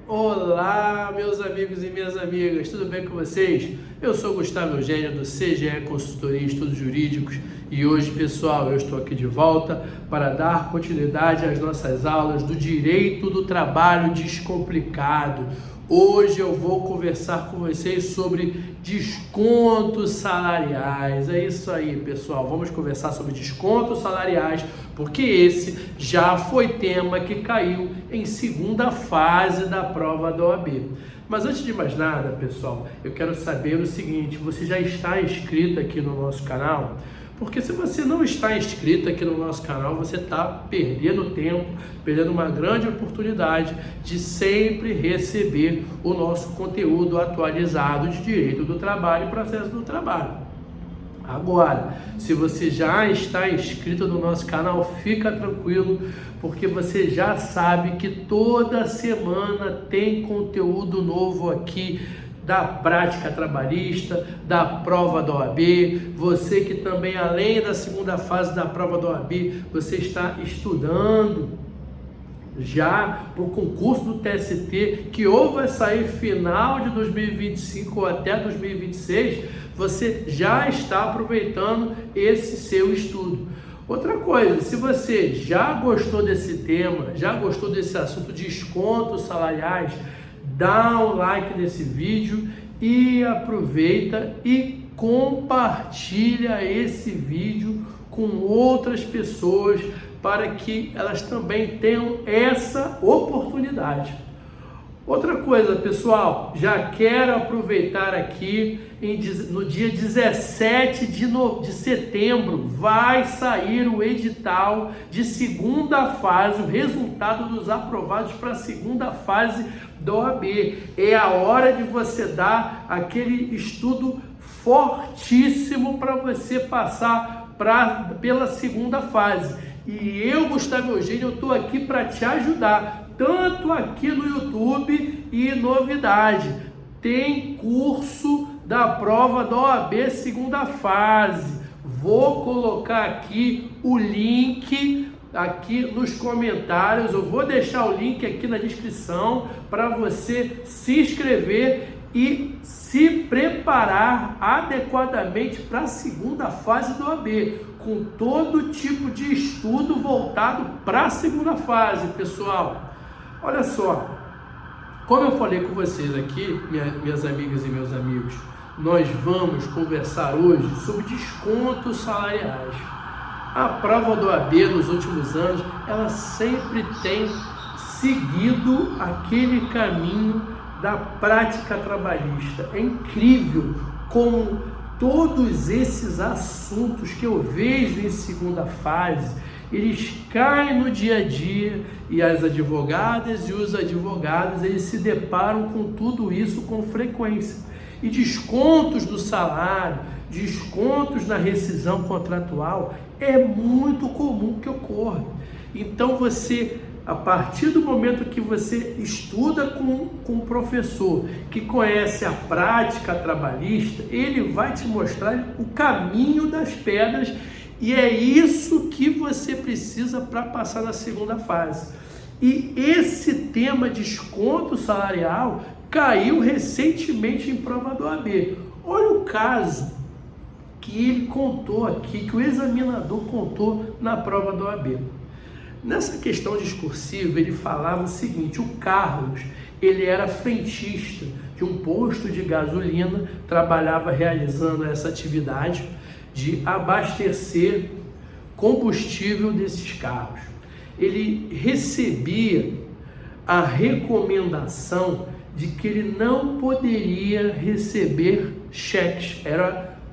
Olá, meus amigos e minhas amigas, tudo bem com vocês? Eu sou Gustavo Eugênio do CGE Consultoria em Estudos Jurídicos e hoje, pessoal, eu estou aqui de volta para dar continuidade às nossas aulas do Direito do Trabalho Descomplicado. Hoje eu vou conversar com vocês sobre descontos salariais. É isso aí, pessoal. Vamos conversar sobre descontos salariais, porque esse já foi tema que caiu em segunda fase da prova da OAB. Mas antes de mais nada, pessoal, eu quero saber o seguinte: você já está inscrito aqui no nosso canal? Porque se você não está inscrito aqui no nosso canal, você está perdendo tempo, perdendo uma grande oportunidade de sempre receber o nosso conteúdo atualizado de direito do trabalho e processo do trabalho. Agora, se você já está inscrito no nosso canal, fica tranquilo, porque você já sabe que toda semana tem conteúdo novo aqui da prática trabalhista, da prova da OAB. Você que também, além da segunda fase da prova da OAB, você está estudando já para o concurso do TST, que ou vai sair final de 2025 ou até 2026, você já está aproveitando esse seu estudo. Outra coisa, se você já gostou desse tema, já gostou desse assunto de descontos salariais, dá um like nesse vídeo e aproveita e compartilha esse vídeo com outras pessoas para que elas também tenham essa oportunidade. Outra coisa, pessoal, já quero aproveitar aqui, no dia 17 de setembro, vai sair o edital de segunda fase, o resultado dos aprovados para a segunda fase da OAB. É a hora de você dar aquele estudo fortíssimo para você passar pela segunda fase. E eu, Gustavo Eugênio, estou aqui para te ajudar, tanto aqui no YouTube e novidade. Tem curso da prova da OAB segunda fase. Vou colocar aqui o link aqui nos comentários. Eu vou deixar o link aqui na descrição para você se inscrever e se preparar adequadamente para a segunda fase do OAB, com todo tipo de estudo voltado para a segunda fase, pessoal. Olha só, como eu falei com vocês aqui, minhas amigas e meus amigos, nós vamos conversar hoje sobre descontos salariais. A prova do OAB nos últimos anos, ela sempre tem seguido aquele caminho da prática trabalhista. É incrível como todos esses assuntos que eu vejo em segunda fase, eles caem no dia a dia e as advogadas e os advogados, eles se deparam com tudo isso com frequência. E descontos do salário, descontos na rescisão contratual é muito comum que ocorra. Então você, a partir do momento que você estuda com um professor que conhece a prática trabalhista, ele vai te mostrar o caminho das pedras e é isso que você precisa para passar na segunda fase. E esse tema desconto salarial caiu recentemente em prova do OAB. Olha o caso que ele contou aqui, que o examinador contou na prova do OAB. Nessa questão discursiva, ele falava o seguinte: o Carlos, ele era frentista de um posto de gasolina, trabalhava realizando essa atividade de abastecer combustível desses carros. Ele recebia a recomendação de que ele não poderia receber cheques.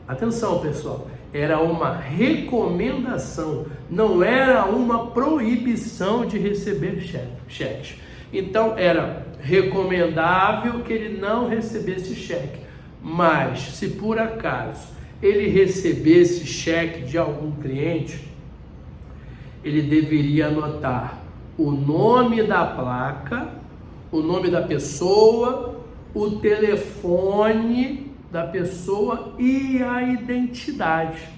Atenção, pessoal, era uma recomendação, não era uma proibição de receber cheques. Então, era recomendável que ele não recebesse cheque, mas se por acaso ele recebesse cheque de algum cliente, ele deveria anotar o nome da placa, o nome da pessoa, o telefone da pessoa e a identidade.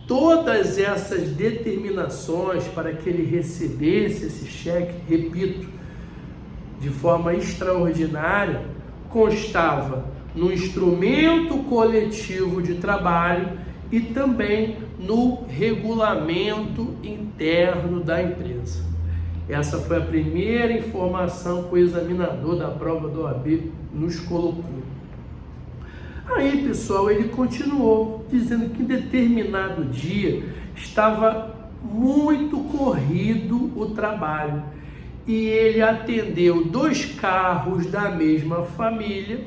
Todas essas determinações para que ele recebesse esse cheque, repito, de forma extraordinária, constava no instrumento coletivo de trabalho e também no regulamento interno da empresa. Essa foi a primeira informação que o examinador da prova da OAB nos colocou. Aí, pessoal, ele continuou dizendo que em determinado dia estava muito corrido o trabalho e ele atendeu 2 carros da mesma família,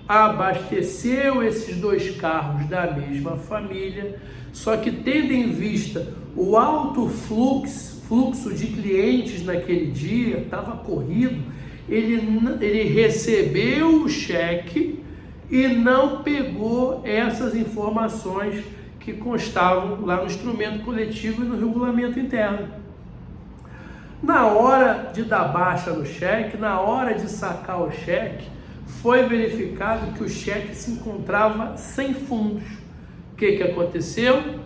abasteceu esses 2 carros da mesma família, só que tendo em vista o alto fluxo de clientes naquele dia, estava corrido, ele recebeu o cheque e não pegou essas informações que constavam lá no instrumento coletivo e no regulamento interno. Na hora de dar baixa no cheque, na hora de sacar o cheque, foi verificado que o cheque se encontrava sem fundos. O que aconteceu?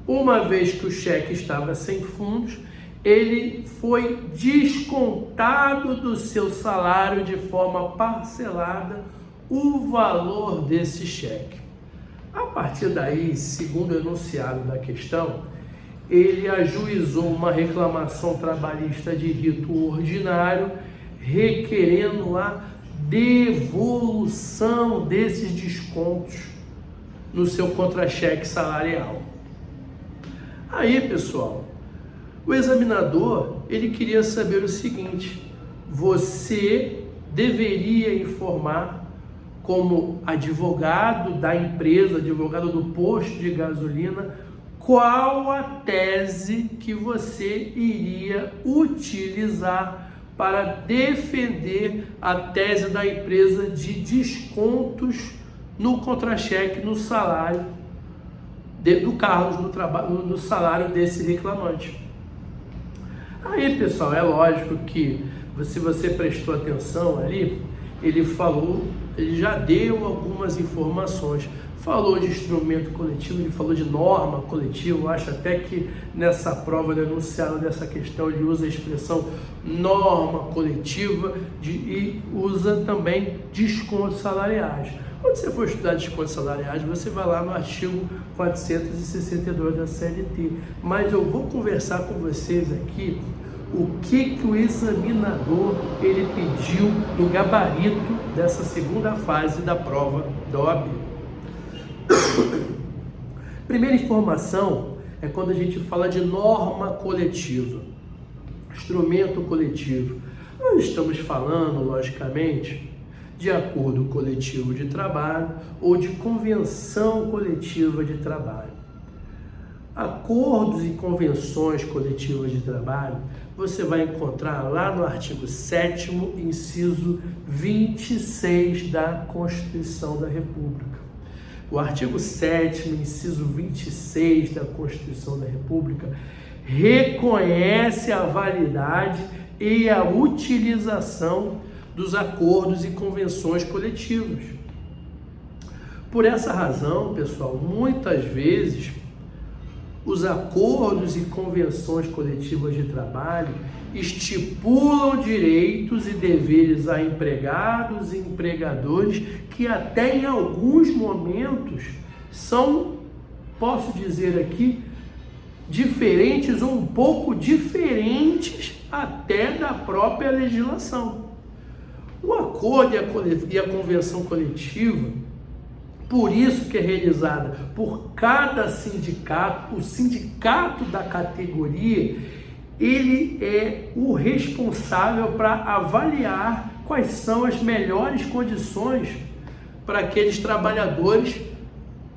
Uma vez que o cheque estava sem fundos, ele foi descontado do seu salário de forma parcelada o valor desse cheque. A partir daí, segundo o enunciado da questão, ele ajuizou uma reclamação trabalhista de rito ordinário, requerendo a devolução desses descontos no seu contra-cheque salarial. Aí, pessoal, o examinador, ele queria saber o seguinte: você deveria informar como advogado da empresa, advogado do posto de gasolina, qual a tese que você iria utilizar para defender a tese da empresa de descontos no contra-cheque, no salário do Carlos, no salário desse reclamante. Aí, pessoal, é lógico que se você prestou atenção ali, ele já deu algumas informações, falou de instrumento coletivo, ele falou de norma coletiva. Eu acho até que nessa prova do enunciado dessa questão ele usa a expressão norma coletiva e usa também descontos salariais. Quando você for estudar descontos salariais, você vai lá no artigo 462 da CLT. Mas eu vou conversar com vocês aqui o que o examinador ele pediu no gabarito dessa segunda fase da prova da OAB. Primeira informação é quando a gente fala de norma coletiva, instrumento coletivo. Nós estamos falando, logicamente, de acordo coletivo de trabalho ou de convenção coletiva de trabalho. Acordos e convenções coletivas de trabalho você vai encontrar lá no artigo 7º, inciso 26 da Constituição da República. O artigo 7º, inciso 26 da Constituição da República reconhece a validade e a utilização dos acordos e convenções coletivas. Por essa razão, pessoal, muitas vezes os acordos e convenções coletivas de trabalho estipulam direitos e deveres a empregados e empregadores que até em alguns momentos são, posso dizer aqui, diferentes ou um pouco diferentes até da própria legislação. O acordo e a convenção coletiva, por isso que é realizada por cada sindicato, o sindicato da categoria, ele é o responsável para avaliar quais são as melhores condições para aqueles trabalhadores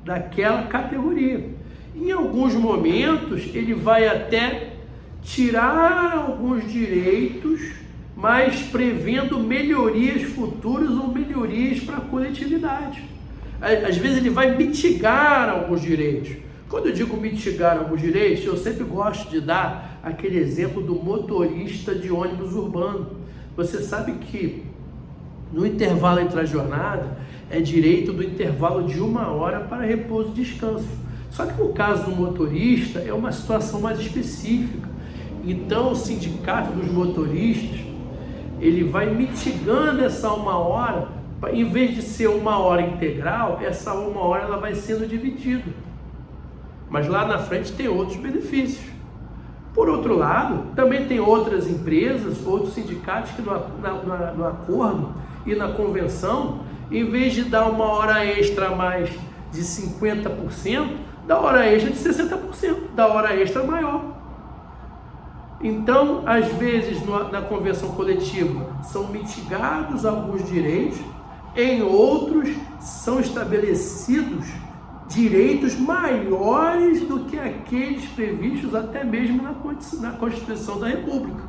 daquela categoria. Em alguns momentos, ele vai até tirar alguns direitos, mas prevendo melhorias futuras ou melhorias para a coletividade. Às vezes ele vai mitigar alguns direitos. Quando eu digo mitigar alguns direitos, eu sempre gosto de dar aquele exemplo do motorista de ônibus urbano. Você sabe que no intervalo entre a jornada é direito do intervalo de 1 hora para repouso e descanso. Só que no caso do motorista é uma situação mais específica. Então o sindicato dos motoristas ele vai mitigando essa 1 hora, em vez de ser 1 hora integral, essa 1 hora ela vai sendo dividida. Mas lá na frente tem outros benefícios. Por outro lado, também tem outras empresas, outros sindicatos que no acordo e na convenção, em vez de dar 1 hora extra a mais de 50%, dá hora extra de 60%, dá hora extra maior. Então, às vezes, na convenção coletiva, são mitigados alguns direitos, em outros são estabelecidos direitos maiores do que aqueles previstos até mesmo na Constituição da República.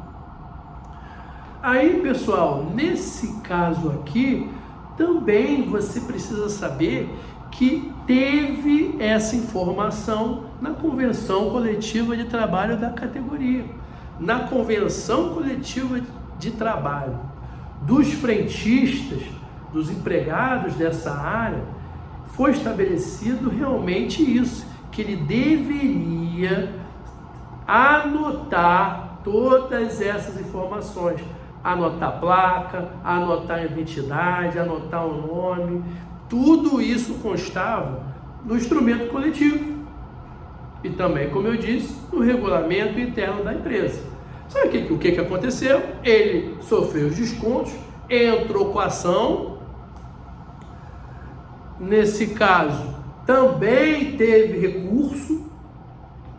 Aí, pessoal, nesse caso aqui, também você precisa saber que teve essa informação na Convenção Coletiva de Trabalho da categoria. Na Convenção Coletiva de Trabalho dos frentistas, dos empregados dessa área, foi estabelecido realmente isso, que ele deveria anotar todas essas informações, anotar a placa, anotar a identidade, anotar o nome, tudo isso constava no instrumento coletivo e também, como eu disse, no regulamento interno da empresa. Sabe o que aconteceu? Ele sofreu os descontos, entrou com a ação. Nesse caso, também teve recurso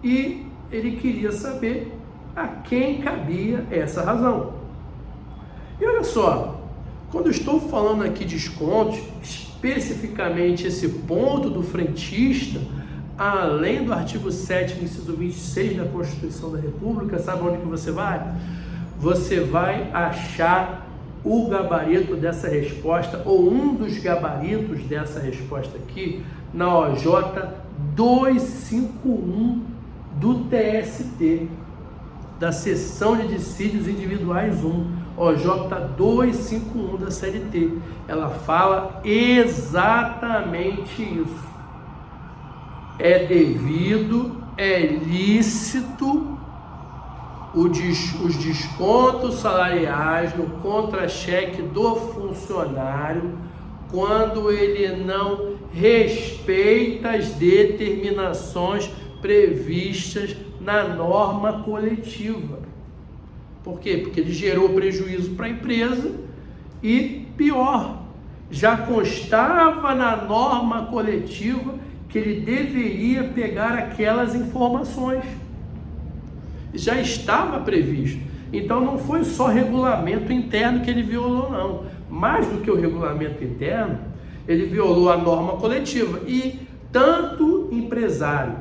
e ele queria saber a quem cabia essa razão. E olha só, quando eu estou falando aqui de descontos, especificamente esse ponto do frentista, além do artigo 7º, inciso 26 da Constituição da República, sabe onde que você vai? Você vai achar o gabarito dessa resposta, ou um dos gabaritos dessa resposta aqui, na OJ 251 do TST, da Seção de Dissídios Individuais 1, OJ 251 da CLT. Ela fala exatamente isso. É devido, é lícito os descontos salariais no contra-cheque do funcionário quando ele não respeita as determinações previstas na norma coletiva. Por quê? Porque ele gerou prejuízo para a empresa e, pior, já constava na norma coletiva que ele deveria pegar aquelas informações. Já estava previsto. Então não foi só regulamento interno que ele violou, não. Mais do que o regulamento interno, ele violou a norma coletiva. E tanto empresário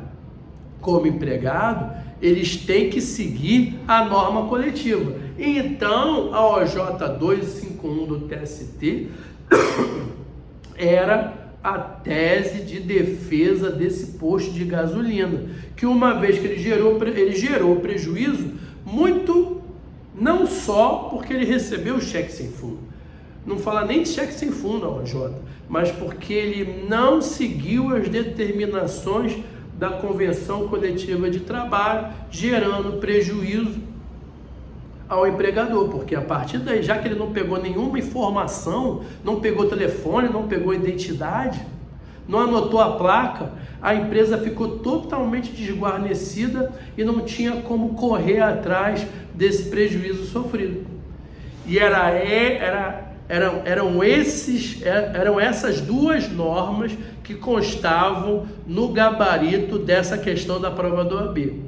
como empregado, eles têm que seguir a norma coletiva. Então a OJ 251 do TST era a tese de defesa desse posto de gasolina, que uma vez que ele gerou prejuízo, muito, não só porque ele recebeu o cheque sem fundo, não fala nem de cheque sem fundo a OJ, mas porque ele não seguiu as determinações da Convenção Coletiva de Trabalho, gerando prejuízo ao empregador, porque a partir daí, já que ele não pegou nenhuma informação, não pegou telefone, não pegou identidade, não anotou a placa, a empresa ficou totalmente desguarnecida e não tinha como correr atrás desse prejuízo sofrido. E eram essas duas normas que constavam no gabarito dessa questão da prova do OAB.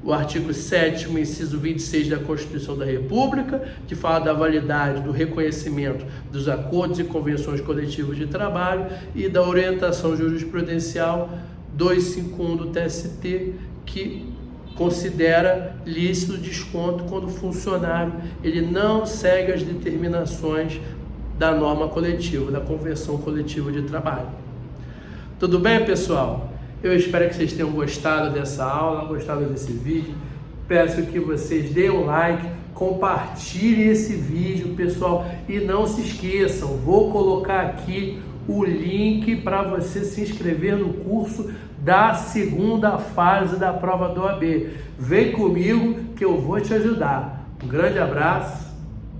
O artigo 7º, inciso 26 da Constituição da República, que fala da validade do reconhecimento dos acordos e convenções coletivas de trabalho, e da orientação jurisprudencial 251 do TST, que considera lícito o desconto quando o funcionário ele não segue as determinações da norma coletiva, da Convenção Coletiva de Trabalho. Tudo bem, pessoal? Eu espero que vocês tenham gostado dessa aula, gostado desse vídeo. Peço que vocês deem um like, compartilhem esse vídeo, pessoal, e não se esqueçam, vou colocar aqui o link para você se inscrever no curso da segunda fase da prova do OAB. Vem comigo que eu vou te ajudar. Um grande abraço.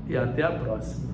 e até a próxima.